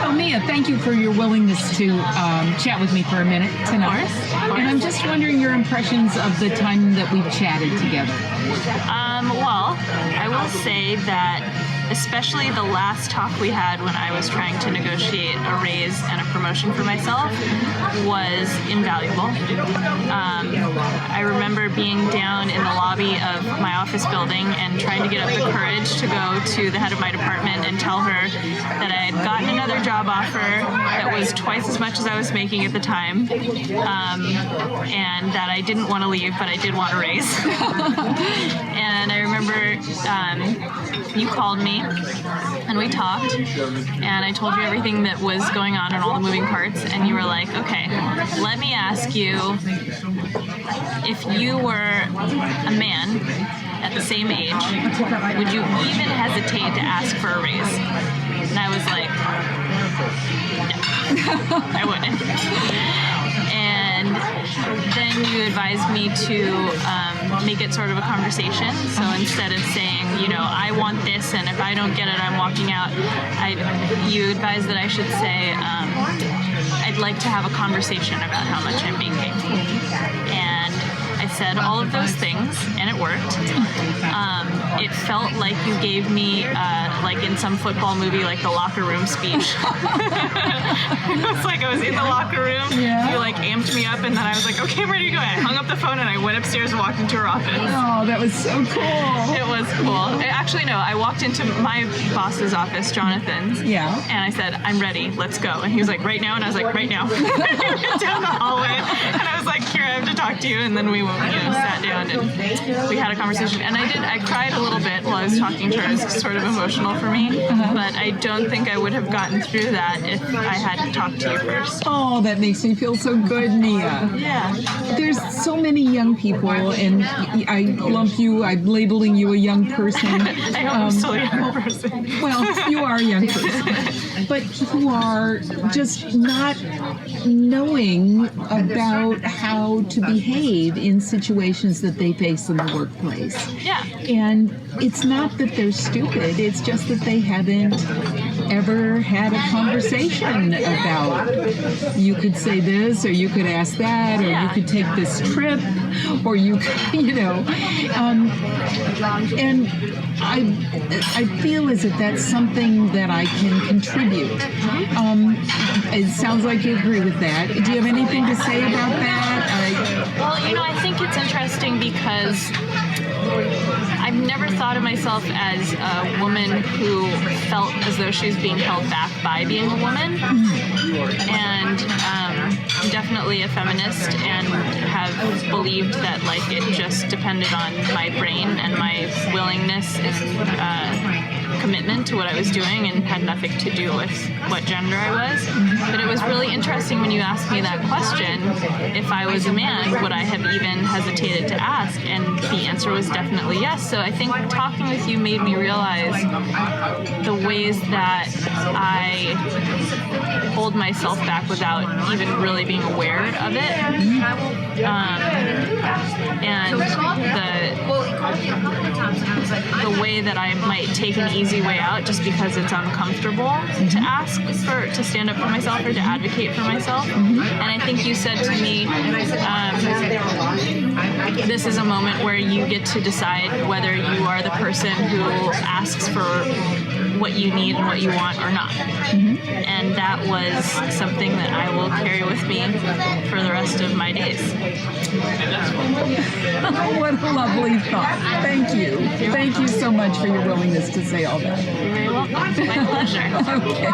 Well, Mia, thank you for your willingness to chat with me for a minute tonight. Of course. And I'm just wondering your impressions of the time that we've chatted together. Well, I will say that especially the last talk we had when I was trying to negotiate a raise and a promotion for myself was invaluable. I remember being down in the lobby of my office building and trying to get up the courage to go to the head of my department and tell her that I had gotten another job offer that was twice as much as I was making at the time, and that I didn't want to leave, but I did want a raise. And I remember you called me and we talked, and I told you everything that was going on and all the moving parts, and you were like, okay, let me ask you, if you were a man at the same age, would you even hesitate to ask for a raise? And I was like, no, I wouldn't. And then you advised me to make it sort of a conversation. So instead of saying, you know, I want this, and if I don't get it, I'm walking out, you advised that I should say, I'd like to have a conversation about how much I'm making. And I said all of those things, and it worked. It felt like you gave me, like in some football movie, like the locker room speech. It was like I was in the locker room. Yeah. You like amped me up, and then I was like, okay, I'm ready to go. And I hung up the phone, and I went upstairs and walked into her office. Oh, that was so cool. It was cool. Actually, no, I walked into my boss's office, Jonathan's. Yeah. And I said, I'm ready, let's go. And he was like, right now? And I was like, right now. We went down the hallway, and I was like, here, I have to talk to you. And then we sat down, and we had a conversation. And I cried a little bit while I was talking to her. It was sort of emotional for me. But I don't think I would have gotten through that if I hadn't talked to you first. Oh, that makes me feel so good, Mia. Yeah. There's so many young people, and I'm labeling you a young person. I hope I'm still a young person. Well, you are a young person, but who are just not knowing about how to behave in situations that they face in the workplace. Yeah. And it's not that they're stupid, it's just that they haven't ever had a conversation about, you could say this, or you could ask that, or you could take this trip, or you and I feel as if that's something that I can contribute. It sounds like you agree with that. Do you have anything to say about that? Well, I think it's interesting because I've never thought of myself as a woman who felt as though she was being held back by being a woman. And I'm definitely a feminist and have believed that it just depended on my brain and my willingness and commitment to what I was doing, and had nothing to do with what gender I was. But it was really interesting when you asked me that question, if I was a man, would I have even hesitated to ask? And the answer was definitely yes. So I think talking with you made me realize the ways that I hold myself back without even really being aware of it. And the way that I might take an easy way out just because it's uncomfortable to ask to stand up for myself or to advocate for myself. And I think you said to me, this is a moment where you get to decide whether you are the person who asks for what you need and what you want or not. And that was something that I will carry with me for the rest of my days. What a lovely thought. Thank you. Thank you so much for your willingness to say all that. You're very welcome. My pleasure. Okay.